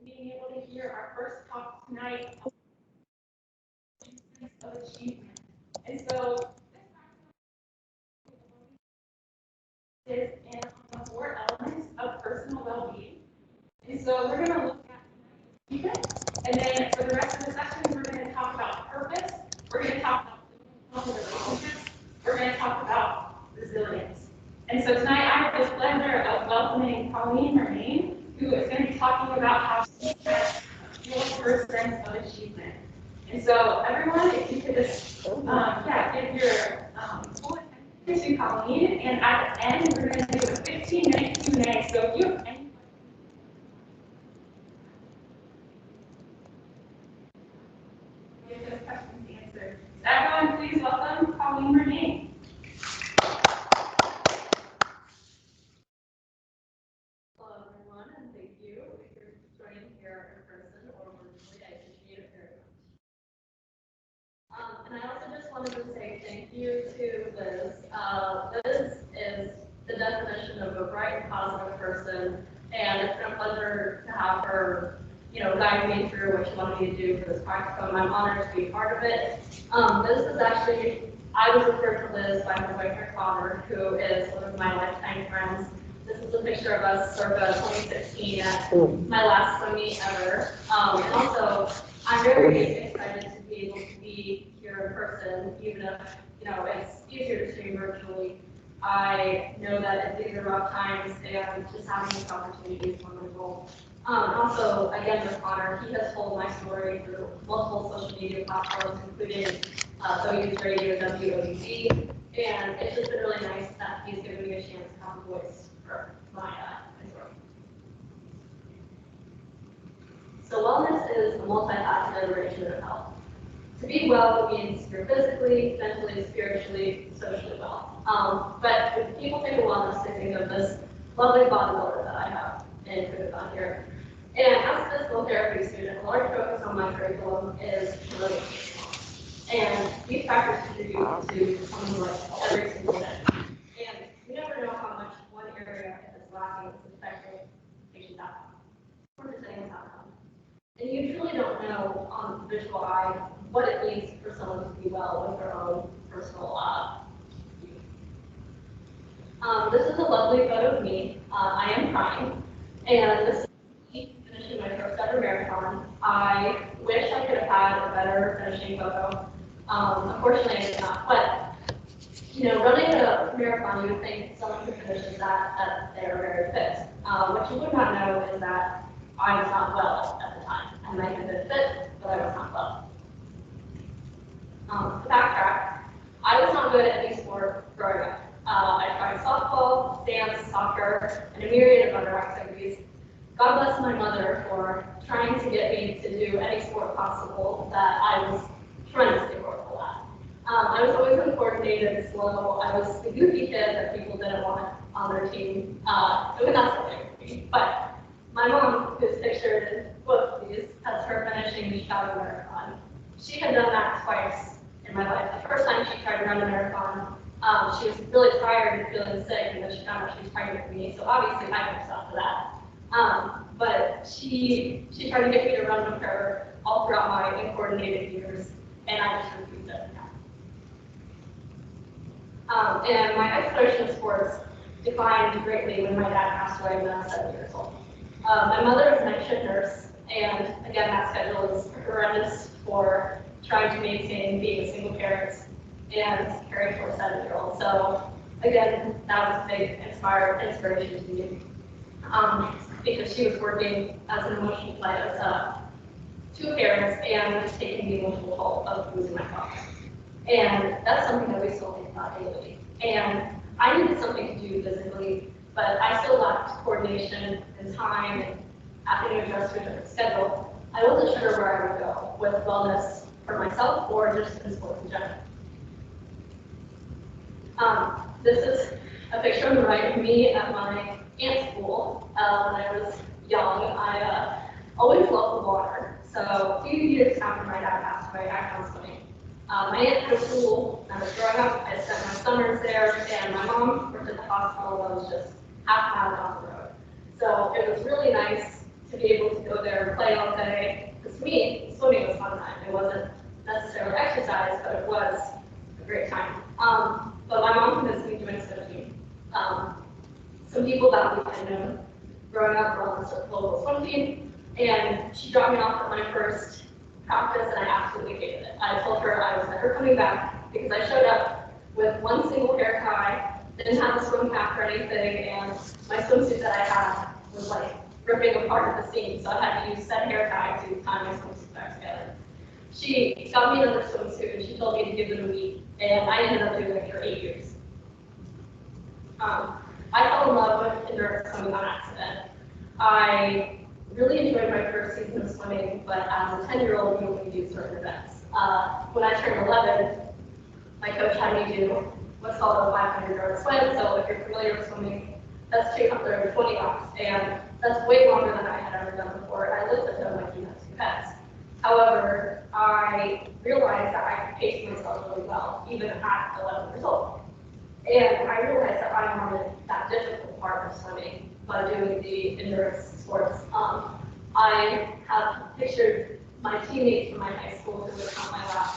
being able to hear our first talk tonight of achievement. And so this is on the 4 elements of personal well-being. And so we're going to look at achievement, and then for the rest of the session, we're going to talk about purpose. We're going to talk about relationships. We're going to talk about resilience. And so tonight, I have the pleasure of welcoming Colleen Murnane, who is going to be talking about how she has your first sense of achievement. And so, everyone, if you could just, give your full attention to Colleen, and at the end, we're going to do a 15-minute Q&A. So, if you have any get those questions answered. So, everyone, please welcome Colleen Murnane. Hello, everyone, and thank you if you're joining here in person or virtually. I appreciate it very much. And I also just wanted to say thank you to Liz. Liz is the definition of a bright and positive person, and it's been a pleasure to have her, guide me through what she wanted me to do for this practicum. I'm honored to be part of it. This is actually, I was referred to Liz by my boyfriend Connor, who is one of my lifetime friends. This is a picture of us circa 2016 at my last swim meet ever. And also, I'm very excited to be able to be here in person, even if, it's easier to stream virtually. I know that these are rough times, and just having this opportunity is wonderful. And also, again, with Connor, he has told my story through multiple social media platforms, including OU's Radio, WOUD, and it's just been really nice that he's given me a chance to have a voice for my story. So wellness is a multifaceted version of health. To be well means you're physically, mentally, spiritually, socially well. But if people think of wellness, they think of this lovely bodybuilder that I have included on here. And as a physical therapy student, a large focus on my curriculum is relationship. And these factors contribute to something like every single day. And you never know how much one area is lacking is affecting patient outcome or presenting outcome. And you truly don't know on the visual eye what it means for someone to be well with their own personal view. This is a lovely photo of me. I am crying. And this is me finishing my first ever marathon. I wish I could have had a better finishing photo. Unfortunately, I did not. But, running a marathon, you would think someone who finishes that they are very fit. What you would not know is that I was not well at the time. I might have been fit, but I was not well. To backtrack, I was not good at any sport growing up. I tried softball, dance, soccer, and a myriad of other activities. God bless my mother for trying to get me to do any sport possible that I was tremendously horrible at. I was always uncoordinated, slow. I was the goofy kid that people didn't want on their team. It was not something for me. But my mom, who's pictured in both of these, has her finishing the Chicago Marathon. She had done that twice in my life. The first time she tried to run a marathon, she was really tired and feeling sick, and then she found out she was pregnant with me. So obviously I never stopped for that. But she tried to get me to run with her all throughout my uncoordinated years, and I just refused it. And my exploration of sports declined greatly when my dad passed away when I was 7 years old. My mother was a night shift nurse, and again, that schedule is horrendous for trying to maintain being a single parent and caring for a 7-year-old. So again, that was a big inspiration to me, because she was working as an emotional flight as two parents and taking the emotional toll of losing my father. And that's something that we still think about daily. And I needed something to do physically, but I still lacked coordination and time, and having to adjust to a different schedule. I wasn't sure where I would go with wellness for myself or just in sports in general. This is a picture on the right of me at my aunt's pool. When I was young, I always loved the water. So a few years after my dad passed away, I found swimming. My aunt had a pool when I was growing up. I spent my summers there, and my mom worked at the hospital that was just half a mile down the road. So it was really nice to be able to go there and play all day. Because to me, swimming was fun time. It wasn't necessarily exercise, but it was a great time. But my mom convinced me to join swim team. Some people that we had known growing up were on the local swim team, and she dropped me off at my first practice, and I absolutely hated it. I told her I was never coming back because I showed up with one single hair tie, didn't have a swim cap or anything, and my swimsuit that I had was like ripping apart at the seams, so I had to use said hair tie to tie my swimsuit back together. She got me another swimsuit, and she told me to give it a week, and I ended up doing it for 8 years. I fell in love with endurance swimming on accident. I really enjoyed my first season of swimming, but as a 10-year-old, you only do certain events. When I turned 11, my coach had me do what's called a 500-yard swim. So if you're familiar with swimming, that's 220 laps, and that's way longer than I had ever done before. I looked at them like you have 2 heads. However, I realized that I could pace myself really well, even at 11 years old. And I realized that I wanted that difficult part of swimming by doing the endurance sports. I have pictured my teammates from my high school who would on my lap.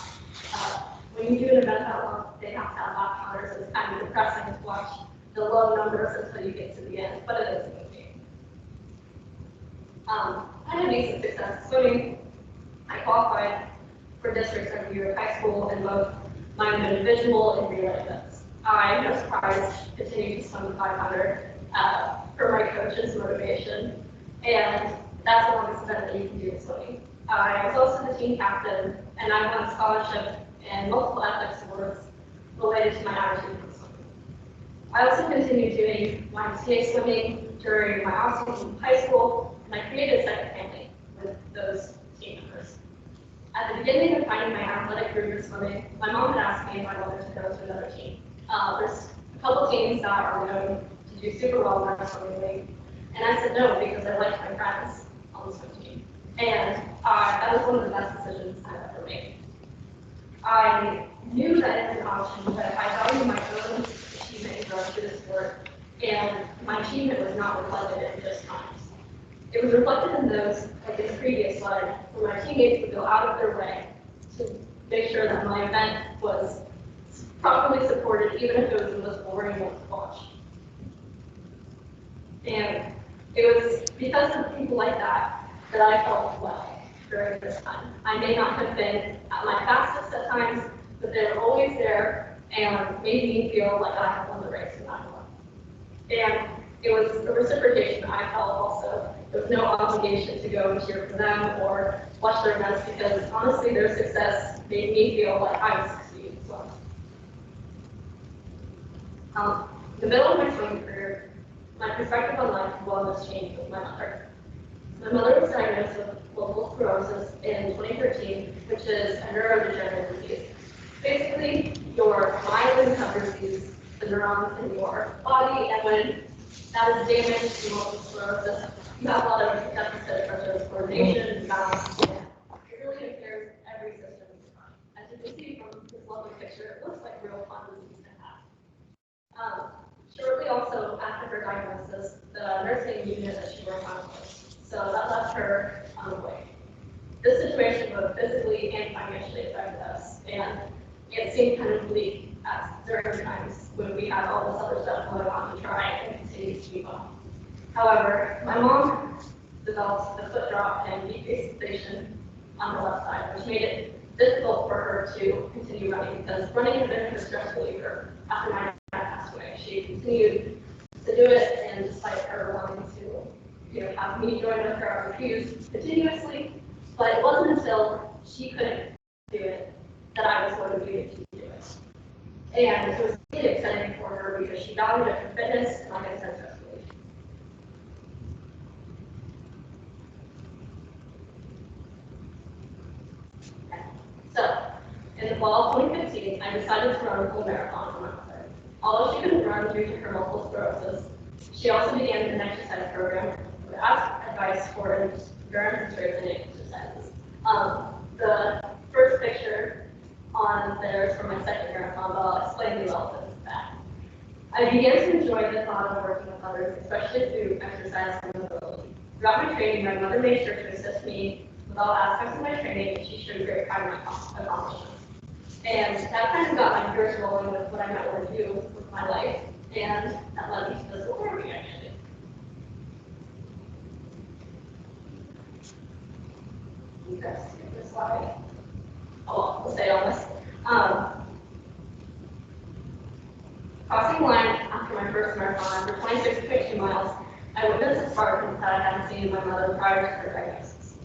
When you do an event that long, they have to have lap counters, so it's kind of depressing to watch the low numbers until you get to the end, but it is a good game. I had decent success in swimming. I qualified for districts every year in high school in both my own individual and relay events. I no surprise continued to swim 500 for my coach's motivation, and that's the longest event that you can do in swimming. I was also the team captain, and I won a scholarship and multiple athletics awards related to my attitude for swimming. I also continued doing YMCA swimming during my off season in high school, and I created a second family with those team members. At the beginning of finding my athletic career in swimming, my mom had asked me if I wanted to go to another team. There's a couple teams that are known to do super well in our swimming league, and I said no because I liked my friends on the swim team. And that was one of the best decisions I've ever made. I knew that it was an option, but I value my own achievement and growth through the sport, and my achievement was not reflected in just times. It was reflected in those, like in the previous slide, where my teammates would go out of their way to make sure that my event was properly supported, even if it was the most boring one to watch. And it was because of people like that that I felt well during this time. I may not have been at my fastest at times, but they were always there and made me feel like I had won the race no matter what. And it was a reciprocation I felt also. There was no obligation to go and cheer for them or watch their events because honestly their success made me feel like I was succeeding as well. In the middle of my swimming career, my perspective on life and wellness changed with my mother. My mother was diagnosed with multiple sclerosis in 2013, which is a neurodegenerative disease. Basically, your myelin covers the neurons in your body, and when that is damaged through multiple sclerosis, you have a lot of deficits such as coordination, balance, and it really impairs every system in your body. As you can see from this lovely picture, it looks like real fun disease to have. Shortly also after her diagnosis, the nursing unit that she worked on closed, so that left her on the way. This situation both physically and financially affected us, and it seemed kind of bleak during times when we had all this other stuff going on to try and continue to keep up. However, my mom developed a foot drop and decreased sensation on her left side, which made it difficult for her to continue running because running had been her stress reliever after my dad passed away. She continued to do it, and despite her wanting to, have me join with her, I refused continuously. But it wasn't until she couldn't do it that I was motivated to do it. And it was really exciting for her because she valued it for fitness and like I said, stress relief. Okay. So, in the fall of 2015, I decided to run a full marathon for my mother. Although she couldn't run due to her multiple sclerosis, she also began an exercise program to ask advice for endurance and strengthening exercises. The first picture on there is from my second marathon, but I'll explain the relevance of that. I began to enjoy the thought of working with others, especially through exercise and mobility. Throughout my training, my mother made sure to assist me with all aspects of my training, and she showed great pride in my accomplishments. And that kind of got my gears rolling with what I might want to do with my life, and that led me to physical therapy, actually. You guys skip this slide. Oh, well, we'll stay on this. Crossing the line after my first marathon for 26.2 miles, I witnessed a spark that I hadn't seen in my mother prior to her diagnosis.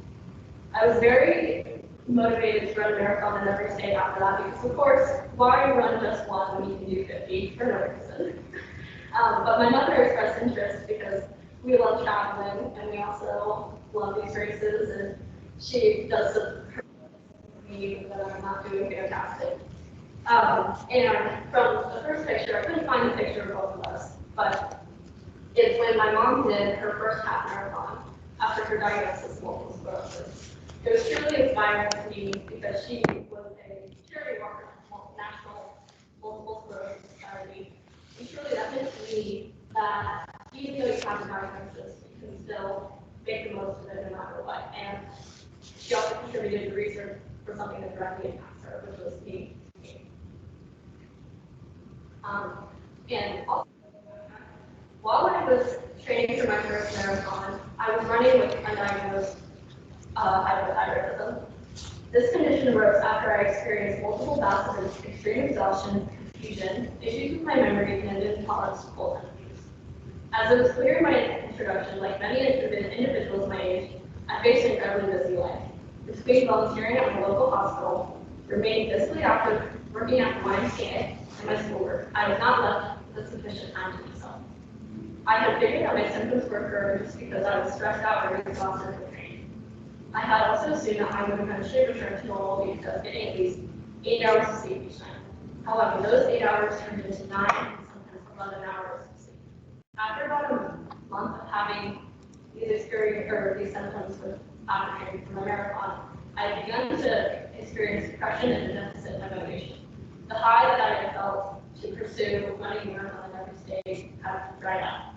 I was very motivated to run a marathon in every state after that because, of course, why run just one when you can do 50 for no reason? But my mother expressed interest because we love traveling and we also love these races, and she does support me that I'm not doing fantastic. And from the first picture, I couldn't find a picture of both of us, but it's when my mom did her first half marathon after her diagnosis of multiple sclerosis. It was truly inspiring to me because she was a charity worker at the National Multiple Sclerosis Society. And truly that meant to me that even though you have a diagnosis, you can still make the most of it no matter what. And she also contributed to research for something that directly impacts her, which was me. And also, while I was training for my first marathon, I was running with undiagnosed hypothyroidism. This condition arose after I experienced multiple bouts of extreme exhaustion, confusion, issues with my memory, and intolerance to cold temperatures. As it was clear in my introduction, like many individuals my age, I faced an incredibly busy life. Between volunteering at my local hospital, remaining physically active, working at the YMCA, and my schoolwork, I was not left with sufficient time to myself. I had figured out my symptoms were occurring just because I was stressed out or exhausted from training. I had also assumed that I would eventually return to normal because of getting at least 8 hours of sleep each night. However, those 8 hours turned into 9 and sometimes 11 hours of sleep. After about a month of having these symptoms after training for my marathon, I had begun to experience depression and a deficit in my motivation. The high that I had felt to pursue running a marathon in every stage had dried up.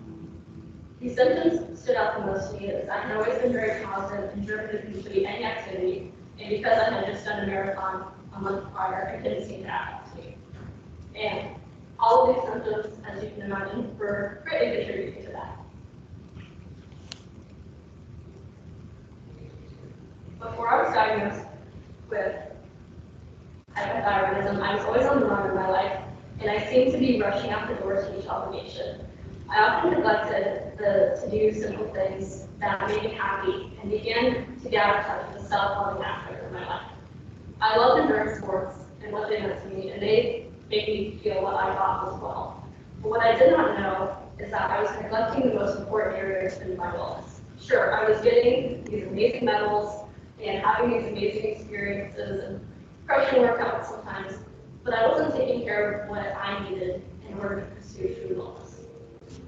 These symptoms stood out the most to me as I had always been very positive and driven to complete any activity, and because I had just done a marathon a month prior, I couldn't seem to add up to me. And all of these symptoms, as you can imagine, were greatly contributing to that. Before I was diagnosed with hypothyroidism, I was always on the run in my life, and I seemed to be rushing out the door to each obligation. I often neglected to do simple things that made me happy and began to get out of touch with the self-loving aspect of my life. I loved endurance sports and what they meant to me, and they made me feel what I thought was well. But what I did not know is that I was neglecting the most important areas in my wellness. Sure, I was getting these amazing medals and having these amazing experiences and crushing workouts sometimes, but I wasn't taking care of what I needed in order to pursue true wellness.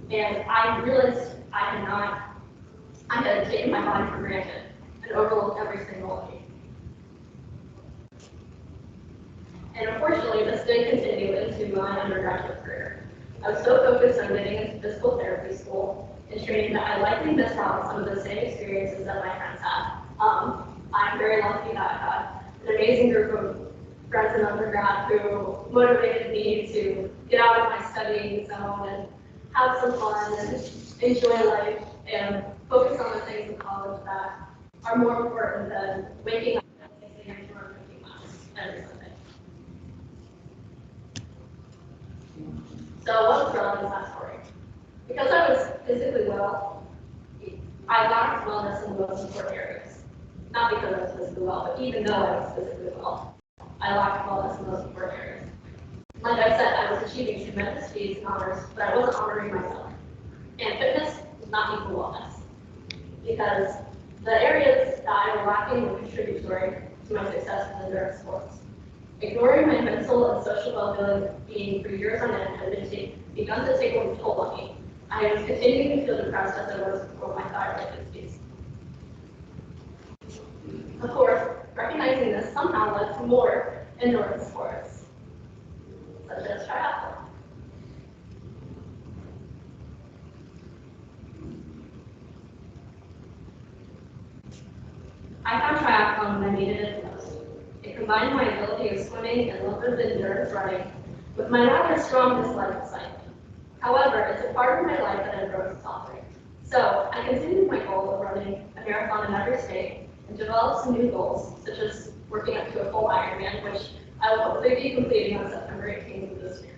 And I realized I had taken my body for granted and overlooked every single day. And unfortunately, this did continue into my undergraduate career. I was so focused on getting into physical therapy school and training that I likely missed out on some of the same experiences that my friends had. I'm very lucky that I had an amazing group of friends in undergrad who motivated me to get out of my studying zone and have some fun and enjoy life and focus on the things in college that are more important than waking up and sitting and run 50 miles every Sunday. So what's relevant is that story? Because I was physically well, I lacked wellness in the most important areas. Not because I was physically well, but even though I was physically well, I lacked wellness in the most important areas. Like I said, I was achieving tremendous feats and honors, but I wasn't honoring myself. And fitness does not equal wellness, because the areas that I was lacking were contributory to my success in endurance sports. Ignoring my mental and social well-being for years on end had begun to take a toll on me. I was continuing to feel depressed as I was before my thyroid disease. Of course, recognizing this somehow led to more endurance sports, such as triathlons. I found triathlon when I needed it the most. It combined my ability of swimming and love of endurance running with my rather strong dislike of cycling. However, it's a part of my life that I've grown to tolerate. So I continued my goal of running a marathon in every state and developed some new goals, such as working up to a full Ironman, which I will hopefully be completing on September 18th of this year.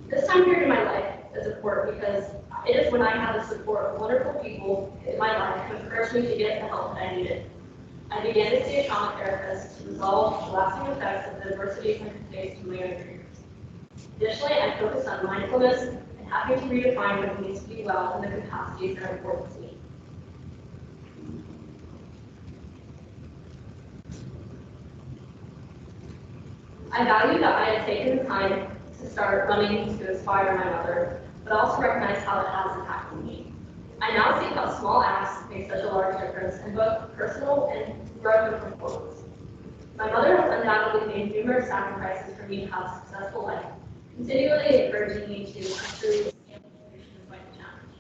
This time period in my life is important because it is when I had the support of wonderful people in my life who encouraged me to get the help that I needed. I began to see a trauma therapist to resolve the lasting effects of the adversities I had faced in my younger years. Additionally, I focused on mindfulness and having to redefine what it means to be well in the capacities that are important to me. I value that I had taken the time to start running to inspire my mother, but also recognize how it has impacted me. I now see how small acts make such a large difference in both personal and growth and performance. My mother has undoubtedly made numerous sacrifices for me to have a successful life, continually encouraging me to pursue despite the challenge.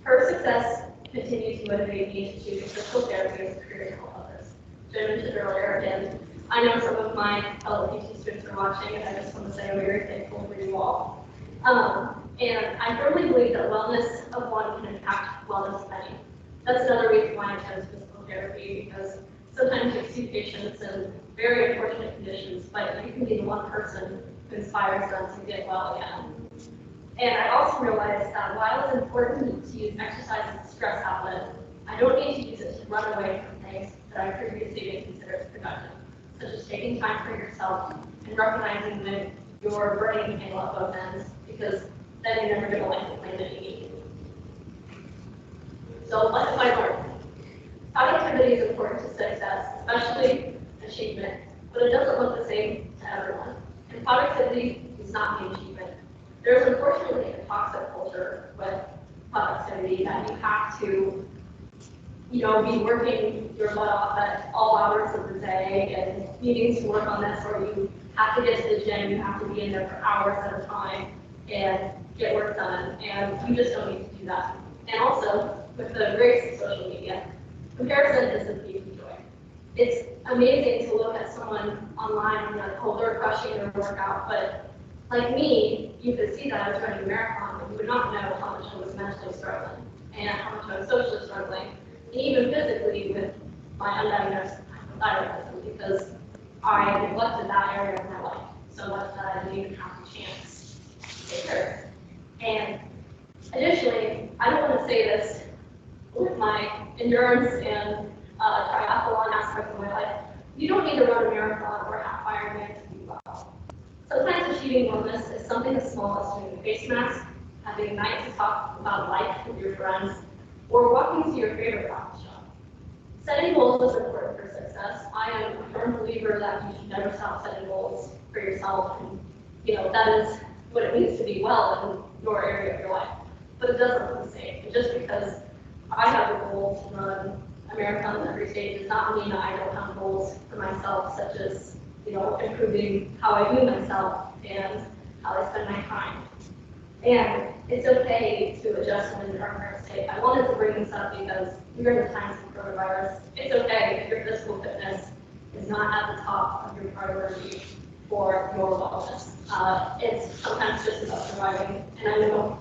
Her success continues to motivate me to choose physical therapy as a career to help others. Which I mentioned earlier, and I know some of my fellow PT students are watching, and I just want to say I'm very thankful for you all. And I firmly believe that wellness of one can impact wellness of many. That's another reason why I chose physical therapy, because sometimes you see patients in very unfortunate conditions, but you can be the one person who inspires them to get well again. And I also realized that while it's important to use exercise as a stress outlet, I don't need to use it to run away from things that I previously didn't consider as productive, such as taking time for yourself and recognizing when you're burning the candle at both ends, because then you're never going to like the plan that you need. So what have I learned? Productivity is important to success, especially achievement, but it doesn't look the same to everyone. And productivity does not mean achievement. There's unfortunately a toxic culture with productivity that you have to, be working your butt off at all hours of the day and needing to work on this, or you have to get to the gym, you have to be in there for hours at a time and get work done, and you just don't need to do that. And also, with the grace of social media, comparison is a thief of joy. It's amazing to look at someone online and like, oh, they're crushing their workout, but like me, you could see that I was running a marathon, but you would not know how much I was mentally struggling and how much I was socially struggling, and even physically with my undiagnosed hypothyroidism, because I neglected that area of my life so much that I didn't even have a chance to take care of it. And additionally, I don't want to say this with my endurance and triathlon aspect of my life, you don't need to run a marathon or a half-ironman to be well. Sometimes achieving wellness is something as small as doing a face mask, having a night to talk about life with your friends, or walking to your favorite coffee shop. Setting goals is important for success. I am a firm believer that you should never stop setting goals for yourself, and that is what it means to be well in your area of your life. But it doesn't look the same. And just because I have a goal to run a marathon every state does not mean that I don't have goals for myself, such as improving how I view myself and how I spend my time. And it's okay to adjust when you're in our current state. I wanted to bring this up because during the times of coronavirus, it's okay if your physical fitness is not at the top of your priority for your wellness. It's sometimes just about surviving. And I know,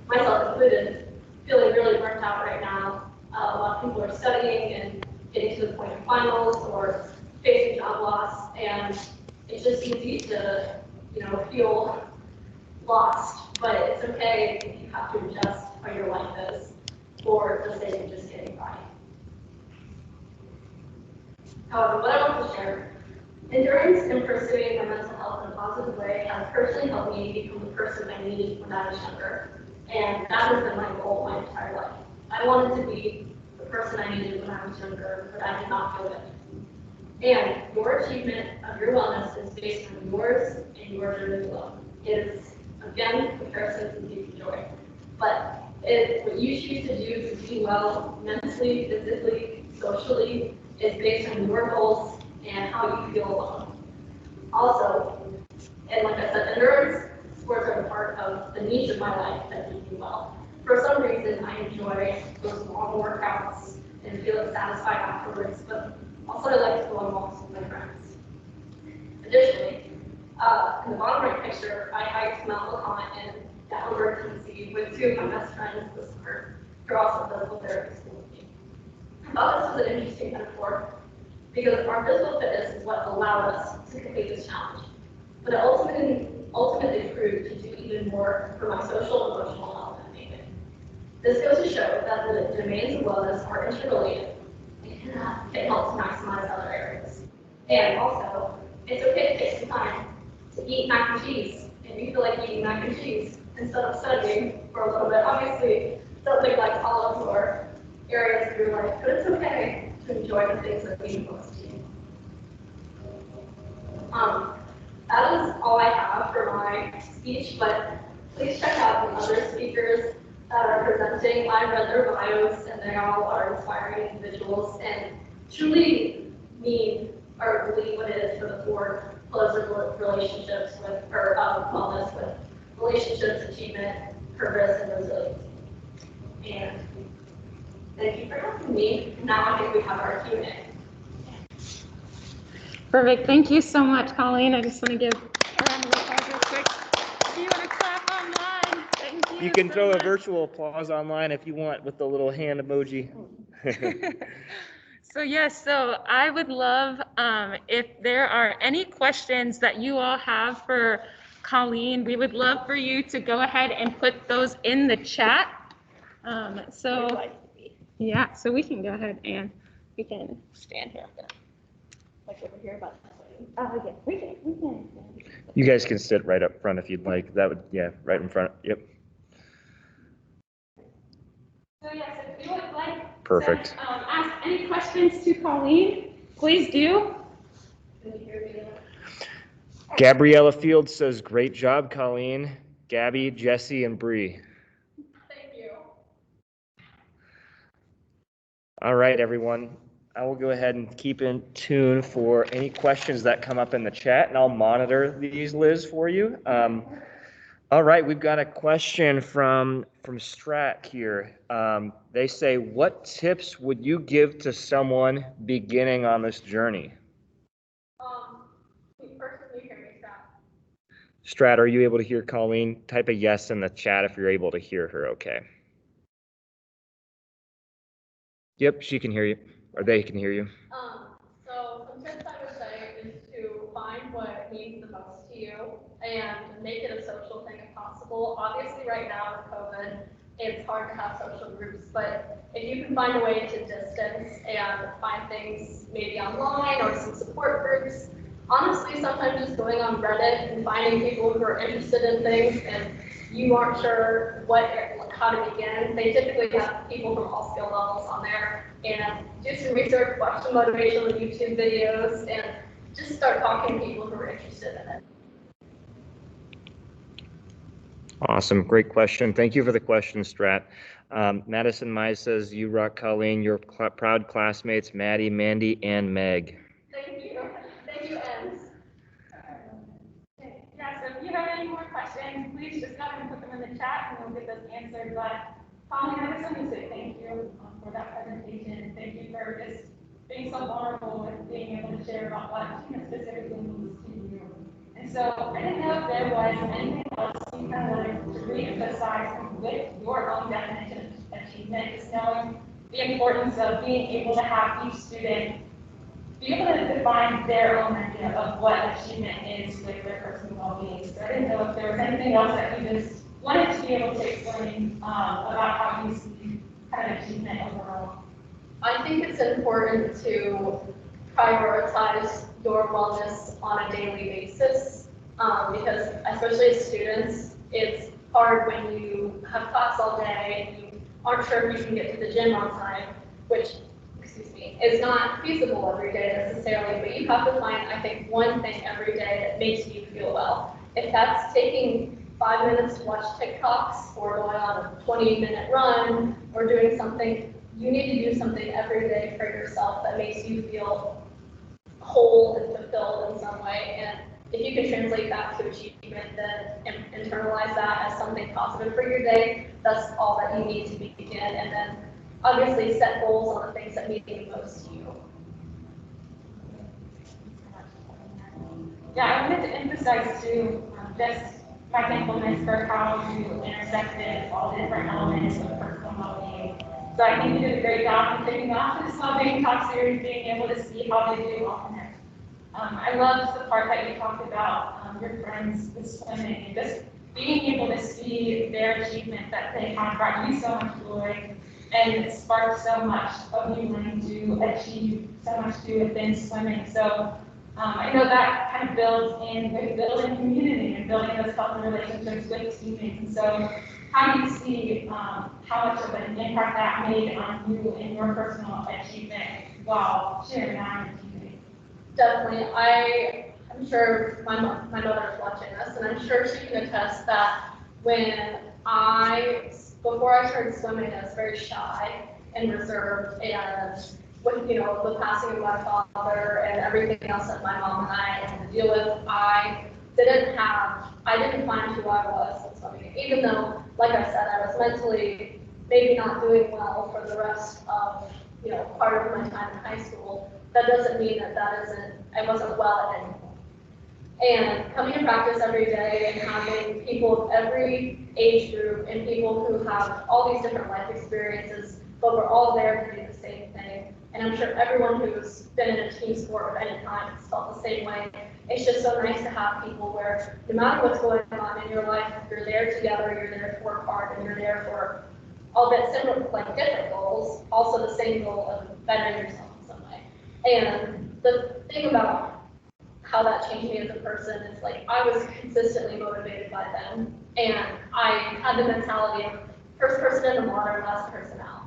myself included, feeling really burnt out right now. A lot of people are studying and getting to the point of finals or facing job loss, and it's just easy to, feel lost. But it's okay if you have to adjust how your life is for the sake of just getting by. However, what I want to share, endurance and pursuing my mental health in a positive way has personally helped me become the person I needed when I was younger. And that has been my goal my entire life. I wanted to be the person I needed when I was younger, but I did not feel it. And your achievement of your wellness is based on yours and your journey alone. It is, again, comparisons and deep joy. But what you choose to do to be well mentally, physically, socially, is based on your goals and how you feel alone. Also, and like I said, endurance sports are a part of the niche of my life that keep me well. for some reason, I enjoy those long workouts and feel satisfied afterwards, but also I like to go on walks with my friends. Additionally, in the bottom right picture, I hiked Mount LeConte in Gatlinburg, Tennessee with two of my best friends this summer who are also physical therapy school with me. I thought this was an interesting metaphor because our physical fitness is what allowed us to complete this challenge. But it ultimately proved to do even more for my social and emotional health and maintenance. This goes to show that the domains of wellness are interrelated and can help to maximize other areas. And also, it's okay to take some time to eat mac and cheese, and you feel like eating mac and cheese instead of studying for a little bit. Obviously, something like olives or areas of your life, but it's okay to enjoy the things that mean most to you. That is all I have for my speech, but please check out the other speakers that are presenting. I read their bios, and they all are inspiring individuals and truly mean or believe what it is to afford closer relationships with, or wellness with relationships, achievement, purpose, and resilience. And thank you for having me. Now I think we have our Q&A. Perfect. Thank you so much, Colleen. I just want to give a round of applause real quick. If you want to clap online, thank you. You can so throw much. a virtual applause online if you want with the little hand emoji. So yes, so I would love if there are any questions that you all have for Colleen, we would love for you to go ahead and put those in the chat. Yeah, so we can go ahead and we can stand here. Like over here about that way. Yeah, we can. You guys can sit right up front if you'd like. That would, yeah, right in front. Yep. So yes, if you would like Perfect. to ask any questions to Colleen, please do. Can you hear me? Gabriella Fields says, great job, Colleen. Gabby, Jesse, and Bree. Thank you. All right, everyone. I will go ahead and keep in tune for any questions that come up in the chat, and I'll monitor these, Liz, for you. All right, we've got a question from Strat here. They say, what tips would you give to someone beginning on this journey? First, can you hear me, Scott? Strat, are you able to hear Colleen? Type a yes in the chat if you're able to hear her okay. Yep, she can hear you, or they can hear you. So some tips I would say is to find what means the most to you and make it a social thing if possible. Obviously, right now with COVID, it's hard to have social groups, but if you can find a way to distance and find things maybe online or some support groups, honestly, sometimes just going on Reddit and finding people who are interested in things and you aren't sure how to begin, they typically have people from all skill levels on there, and do some research, watch some motivational YouTube videos, and just start talking to people who are interested in it. Awesome, great question. Thank you for the question, Strat. Madison Mize says, you rock, Colleen, your proud classmates, Maddie, Mandy, and Meg. Thank you. Thank you, Ems. Yeah, so if you have any more questions, please just go ahead and put them in the chat and we'll get those answered. But Colleen, I just want to say thank you for that presentation. Thank you for just being so vulnerable and being able to share about what achievement specifically means to you. And so I didn't know if there was anything else you kind of wanted to reemphasize with your own definition of achievement, just knowing the importance of being able to have each student be able to define their own idea of what achievement is with their personal well-being. So I didn't know if there was anything else that you just wanted to be able to explain about how you see kind of achievement overall. I think it's important to prioritize your wellness on a daily basis because, especially as students, it's hard when you have class all day and you aren't sure if you can get to the gym on time, which is not feasible every day necessarily, but you have to find, I think, one thing every day that makes you feel well. If that's taking 5 minutes to watch TikToks or going on a 20-minute run or doing something, you need to do something every day for yourself that makes you feel whole and fulfilled in some way. And if you can translate that to achievement, then internalize that as something positive for your day, that's all that you need to begin, and then obviously set goals on the things that mean the most to you. Yeah, I wanted to emphasize too, just my thankfulness for how you intersected all the different elements of personal well-being. So I think you did a great job in taking off this well-being talk series, being able to see how they do all connect. I loved the part that you talked about your friends with swimming and just being able to see their achievement that they have brought you so much joy and it sparked so much of you wanting to achieve so much too within swimming. So I know that kind of builds in with building community and building those healthy relationships with teammates. And so how do you see how much of an impact that made on you and your personal achievement while sharing that on your teammates? Definitely. I'm sure my mother is watching this, and I'm sure she can attest that before I started swimming, I was very shy and reserved, and with, the passing of my father and everything else that my mom and I had to deal with, I didn't find who I was in swimming. Even though, like I said, I was mentally maybe not doing well for the rest of, part of my time in high school, that doesn't mean I wasn't well at anything. And coming to practice every day and having people of every age group and people who have all these different life experiences, but we're all there to do the same thing. And I'm sure everyone who's been in a team sport of any kind has felt the same way. It's just so nice to have people where no matter what's going on in your life, you're there together, you're there to work hard, and you're there for all that similar, like different goals, also the same goal of bettering yourself in some way. And the thing about how that changed me as a person is like I was consistently motivated by them, and I had the mentality of first person in the water, last person out.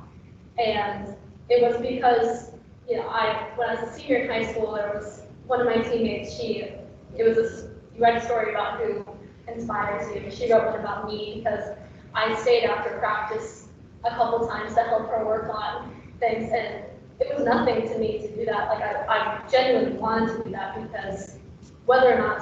And it was because when I was a senior in high school, there was one of my teammates. You read a story about who inspires you. She wrote one about me because I stayed after practice a couple times to help her work on things, and it was nothing to me to do that. Like I genuinely wanted to do that because whether or not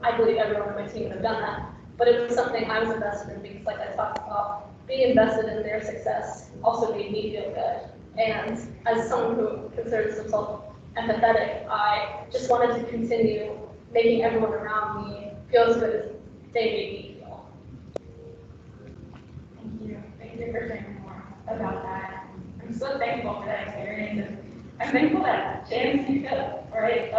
I believe everyone on my team would have done that, but it was something I was invested in because, like I talked about, being invested in their success also made me feel good. And as someone who considers themselves empathetic, I just wanted to continue making everyone around me feel as good as they made me feel. Thank you. Thank you for sharing more about that. I'm so thankful for that experience. And I'm thankful that chance you took, right?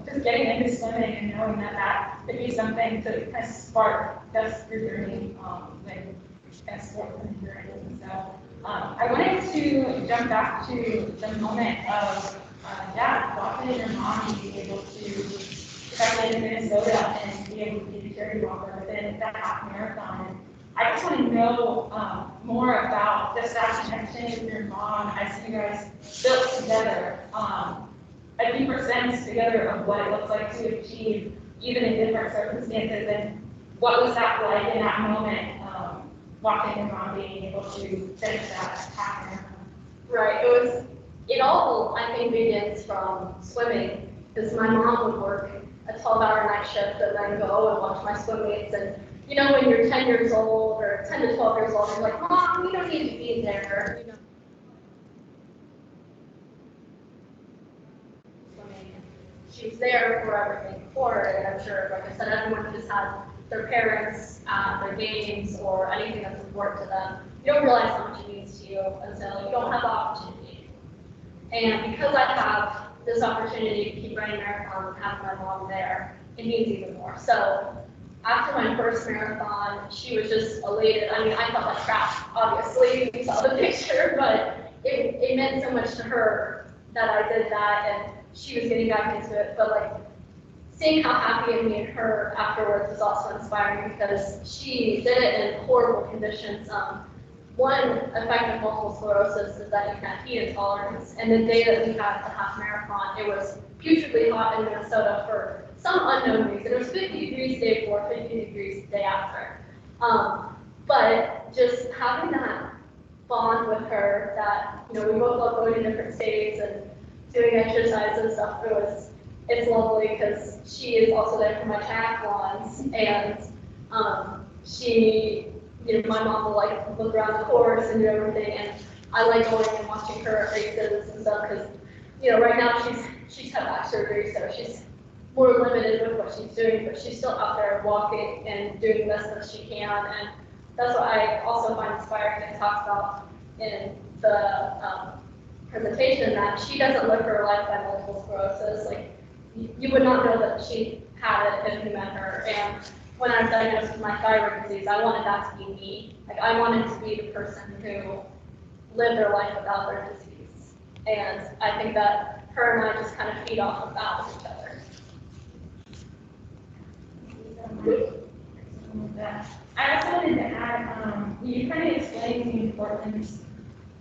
Just getting into swimming and knowing that could be something to kind of spark just your journey with kind of sports and endurance. And so I wanted to jump back to the moment of, walking in your mom and being able to check in Minnesota and be able to be the charity walker within that half marathon. I just want to know more about just that connection with your mom as you guys built together a deeper sense together of what it looks like to achieve, even in different circumstances, and what was that like in that moment, walking your mom, being able to finish that half marathon? Right. It all, I think, begins from swimming, because my mom would work a 12-hour night shift and then go and watch my swim meets. And when you're 10 years old or 10 to 12 years old, you're like, Mom, you don't need to be there. Swimming. She's there for everything for her, and I'm sure, like I said, everyone who's had their parents at their games or anything that's important to them, you don't realize how much it means to you until you don't have the opportunity. And because I have this opportunity to keep running marathons and have my mom there, it means even more. So after my first marathon, she was just elated. I mean, I felt like crap, obviously, you saw the picture, but it meant so much to her that I did that, and she was getting back into it. But like seeing how happy me and her afterwards was also inspiring because she did it in horrible conditions. One effect of multiple sclerosis is that you can have heat intolerance, and the day that we had the half marathon, it was putridly hot in Minnesota for some unknown reason. It was 50 degrees the day before, 50 degrees the day after. But just having that bond with her, that we both love going to different states and doing exercise and stuff. It's lovely because she is also there for my triathlons, and she my mom will like look around the course and do everything, and I like going and watching her at races and stuff because, right now she's had back surgery, so she's more limited with what she's doing, but she's still out there walking and doing the best that she can, and that's what I also find inspiring and talks about in the presentation, that she doesn't live her life by multiple sclerosis. Like, you would not know that she had it if you met her. And when I was diagnosed with my thyroid disease, I wanted that to be me. Like, I wanted to be the person who lived their life without their disease. And I think that her and I just kind of feed off of that with each other. I also wanted to add, you kind of explained the importance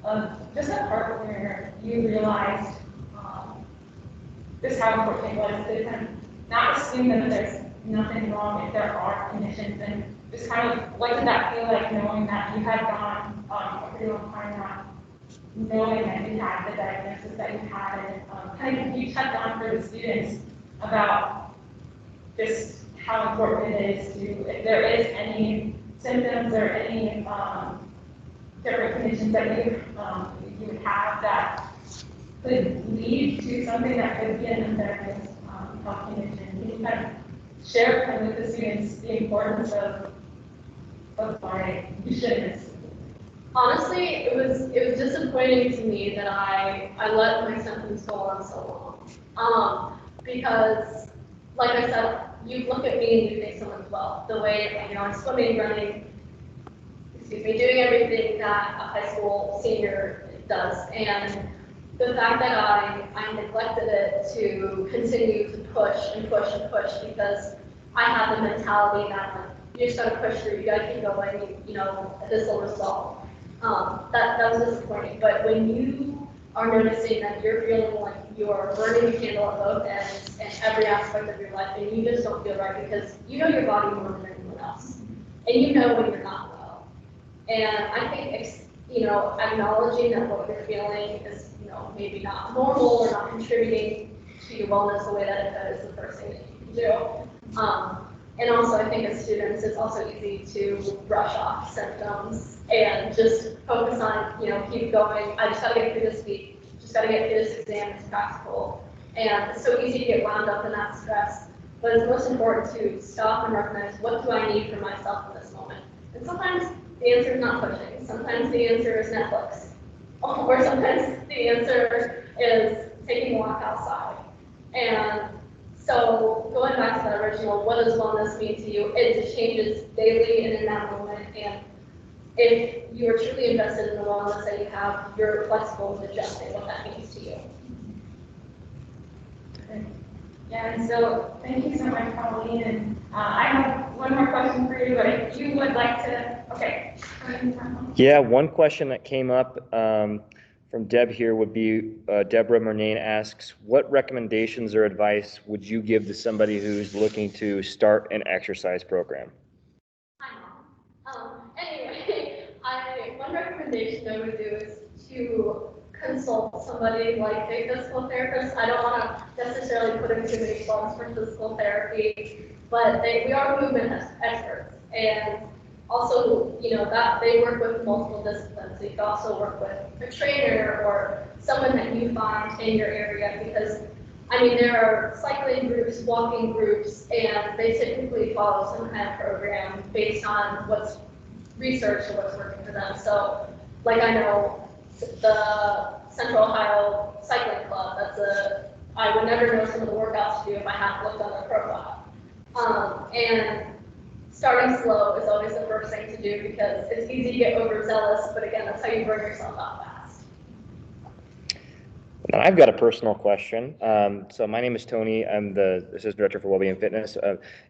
of just a part where you realized just how important it was to kind of not assume that there's nothing wrong if there are conditions, and just kind of what did that feel like knowing that you had gone a pretty long time not knowing that you had the diagnosis that you had, and kind of you touched on for the students about just how important it is to, if there is any symptoms or any different conditions that you would have that could lead to something that could be an undiagnosed health condition. Can you kind of share with the students the importance of why you shouldn't? Honestly, it was disappointing to me that I let my symptoms go on so long. Because, like I said, you look at me and you think someone's well. The way, I'm swimming, running, doing everything that a high school senior does. And the fact that I neglected it to continue to push and push and push, because I had the mentality that you just gotta push through, you gotta keep going, this will resolve. That was disappointing. But when you are noticing that you're feeling like you're burning the candle at both ends in every aspect of your life, and you just don't feel right because you know your body more than anyone else, and you know when you're not well. And I think acknowledging that what you're feeling is maybe not normal or not contributing to your wellness the way that it does is the first thing that you can do. And also, I think as students, it's also easy to brush off symptoms and just focus on, keep going. I just got to get through this week. Just got to get through this exam. It's practical. And it's so easy to get wound up in that stress. But it's most important to stop and recognize, what do I need for myself in this moment? And sometimes the answer is not pushing. Sometimes the answer is Netflix. Or sometimes the answer is taking a walk outside. And so going back to that original, what does wellness mean to you? It just changes daily and in that moment. And if you are truly invested in the wellness that you have, you're flexible in adjusting what that means to you. Yeah, and so thank you so much, Colleen. And I have one more question for you, but if you would like to, okay. Yeah, one question that came up from Deb here would be, Deborah Murnane asks, what recommendations or advice would you give to somebody who's looking to start an exercise program? Hi, Mom. Anyway, one recommendation I would do is to consult somebody like a physical therapist. I don't want to necessarily put in too many plugs for physical therapy, but we are movement experts. And also, that they work with multiple disciplines. You can also work with a trainer or someone that you find in your area, because there are cycling groups, walking groups, and they typically follow some kind of program based on what's researched or what's working for them. So, like, I know the Central Ohio Cycling Club, I would never know some of the workouts to do if I hadn't looked on their profile. And starting slow is always the first thing to do, because it's easy to get overzealous, but again, that's how you burn yourself out fast. Now, I've got a personal question. So my name is Tony. I'm the Assistant Director for Wellbeing and Fitness.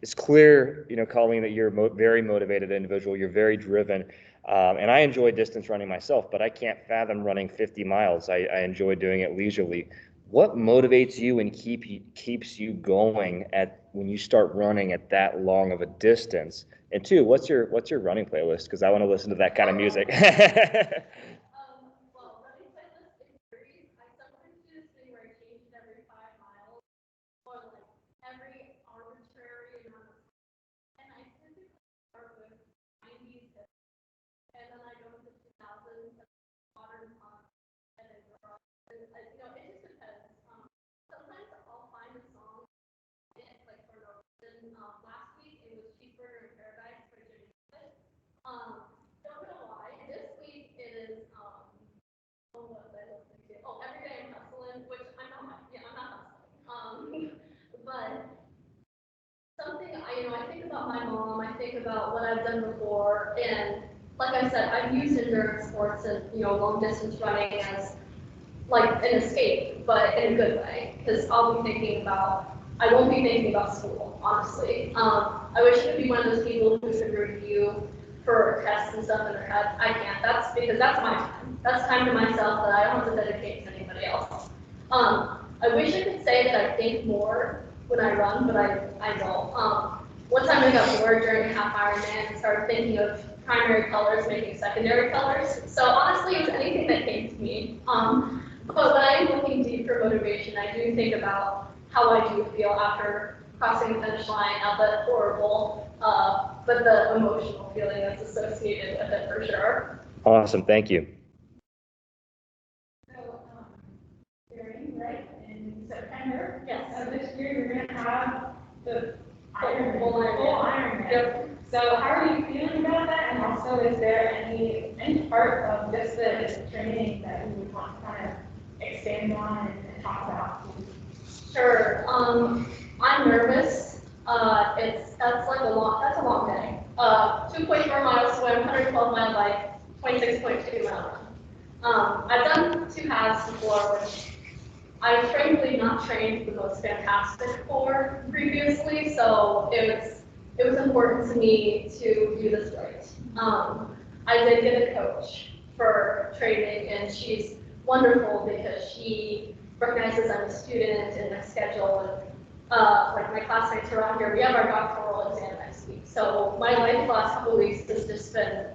It's clear, Colleen, that you're a very motivated individual. You're very driven. And I enjoy distance running myself, but I can't fathom running 50 miles. I enjoy doing it leisurely. What motivates you and keeps you going when you start running at that long of a distance? And two, what's your running playlist? Because I want to listen to that kind of music. Well, running playlist is varies. I sometimes do this thing where I change it every 5 miles, or like every arbitrary amount of time. And I typically start with 90s you know, it just depends. Sometimes I'll find a song, like for no reason. Last week it was Cheeseburger in Paradise by Jimmy Buffett. Don't know why. This week it is what was I listening to? Oh, Every Day I'm Hustling, which I'm not. Yeah, I'm not hustling. But something I think about my mom. I think about what I've done before, and like I said, I've used endurance sports and long distance running as like an escape, but in a good way, because I'll be thinking about. I won't be thinking about school, honestly. I wish I could be one of those people who could review for tests and stuff in their head. I can't. That's because that's my time. That's time to myself that I don't have to dedicate to anybody else. I wish I could say that I think more when I run, but I don't. One time I got bored during a half-ironman and started thinking of primary colors making secondary colors. So honestly, it was anything that came to me. But when I'm looking deep for motivation, I do think about how I do feel after crossing the finish line. Now that's horrible, but the emotional feeling that's associated with it for sure. Awesome, thank you. So, right, in September Yes. of this year, you're going to have the Full Ironman. Yep. So how are you feeling about that? And also, is there any part of just the training that you would want to kind of expand on and talk about? Sure. I'm nervous. That's a long day. 2.4 miles swim, 112 mile bike, 26.2 mile run. I've done 2 halves before, which I've frankly not trained the most fantastic for previously, so it was important to me to do this right. I did get a coach for training, and she's wonderful because she recognizes I'm a student and my schedule, and like my classmates around here, we have our doctoral exam next week, so my life the last couple of weeks has just been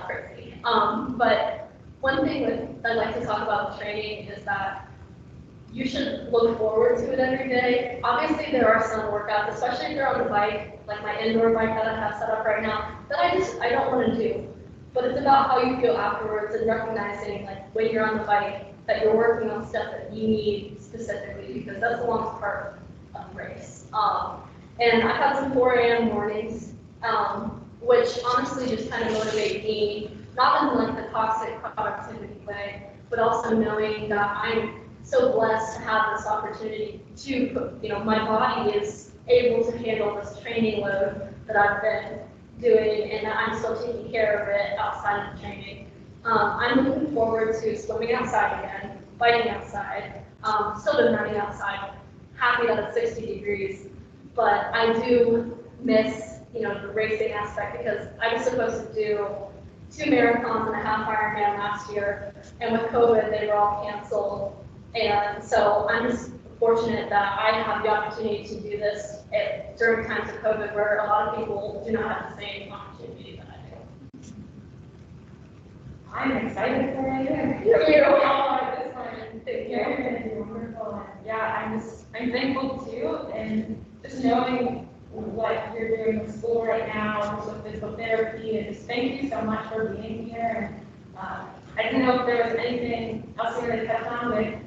crazy. But one thing that I'd like to talk about with training is that you should look forward to it every day. Obviously, there are some workouts, especially if you're on the bike, like my indoor bike that I have set up right now, that I don't want to do. But it's about how you feel afterwards and recognizing, like, when you're on the bike, that you're working on stuff that you need specifically, because that's the longest part of the race. And I've had some 4 a.m. mornings, which honestly just kind of motivate me, not in like the toxic productivity way, but also knowing that I'm so blessed to have this opportunity to, my body is able to handle this training load that I've been doing, and that I'm still taking care of it outside of the training. I'm looking forward to swimming outside again, biking outside, still been running outside, happy that it's 60 degrees, but I do miss, the racing aspect, because I was supposed to do 2 marathons and a half-ironman last year, and with COVID, they were all canceled. And so I'm just fortunate that I have the opportunity to do this during times of COVID, where a lot of people do not have the same opportunity that I do. I'm excited for you. You all are this one. You're going to do wonderful. And yeah, I'm thankful too, and just knowing what you're doing with school right now, with physical therapy, and just thank you so much for being here. And I didn't know if there was anything else you wanted to touch on with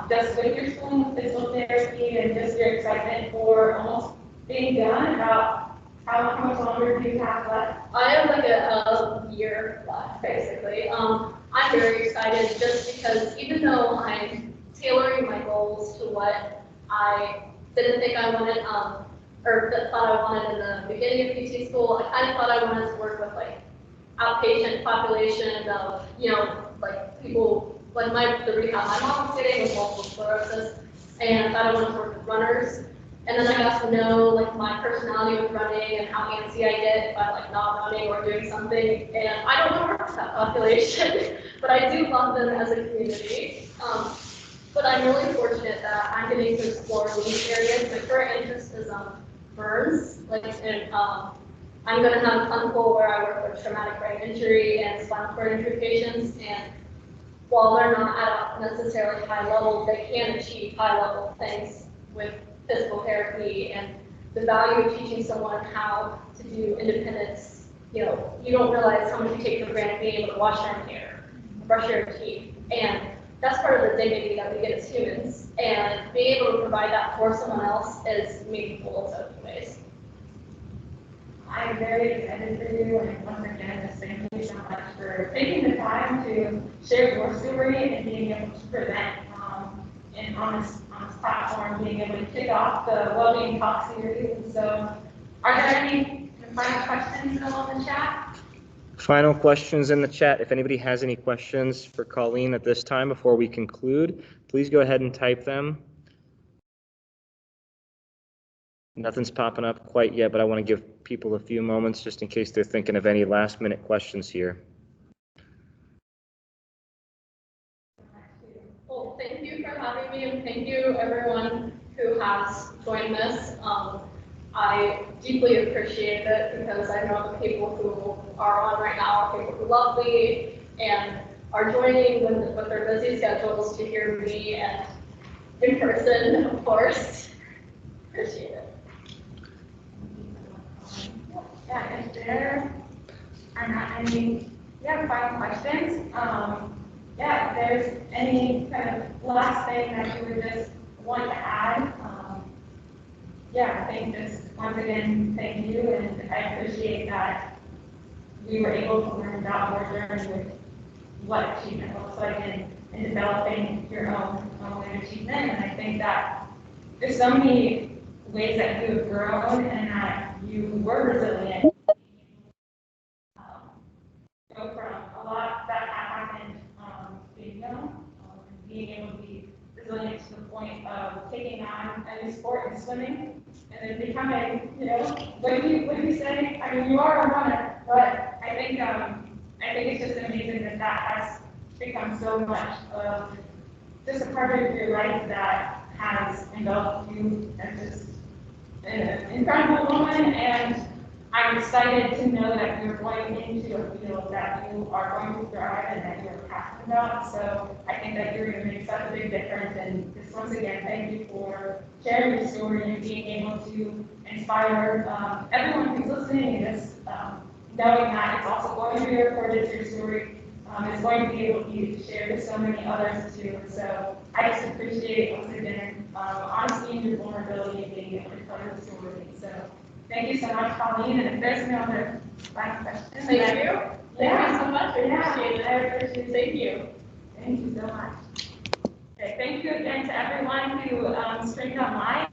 just with your school with physical therapy and just your excitement for almost being done. About how much longer do you have left? I have like a year left, basically. I'm very excited just because even though I'm tailoring my goals to what I didn't think I wanted, or that thought I wanted in the beginning of PT school, I kind of thought I wanted to work with like outpatient population of, like people, like the rehab my mom was getting with multiple sclerosis, and I thought I wanted to work with runners. And then I got to know like my personality with running and how antsy I get by like not running or doing something. And I don't want to work with that population, but I do love them as a community. But I'm really fortunate that I'm getting to explore these areas. My current interest is burns, and I'm going to have a fun pool where I work with traumatic brain injury and spinal cord injury patients. And while they're not at a necessarily high level, they can achieve high level things with physical therapy, and the value of teaching someone how to do independence. You don't realize how much you take for granted being able to wash your own hair, brush your teeth, and that's part of the dignity that we get as humans. And being able to provide that for someone else is meaningful in so many ways. I'm very excited for you, and once again, just thank you so much for taking the time to share your story and being able to present on this platform, being able to kick off the Wellbeing Talk series. And so, are there any final questions in the chat? Final questions in the chat. If anybody has any questions for Colleen at this time before we conclude, please go ahead and type them. Nothing's popping up quite yet, but I want to give people a few moments just in case they're thinking of any last minute questions here. Well, thank you for having me, and thank you everyone who has joined this. I deeply appreciate it because I know the people who are on right now are people who love me and are joining with their busy schedules to hear me and in person, of course. Appreciate it. Yeah, if there are not any final questions, if there's any kind of last thing that you would just want to add, I think just once again, thank you, and I appreciate that we were able to learn about your journey with what achievement looks like in developing your own achievement, and I think that there's so many ways that you have grown and that you were resilient. Go from a lot that happened being young, being able to be resilient to the point of taking on a new sport and swimming, and then becoming, what do you say? I mean, you are a runner, but I think it's just amazing that has become so much of just a part of your life that has enveloped you as just an incredible woman, and I'm excited to know that you're going into a field that you are going to thrive and that you're passionate about. So I think that you're going to make such a big difference. And just once again, thank you for sharing your story and being able to inspire everyone who's listening, and just knowing that it's also going to be recorded, your story is going to be able to be shared with so many others too. So I just appreciate once again honesty and your vulnerability and being able to tell your story. So thank you so much, Colleen. And if there's no other final questions, Thank you. Thank you so much. I appreciate it. I appreciate it. Thank you. Thank you so much. Okay, thank you again to everyone who streamed online.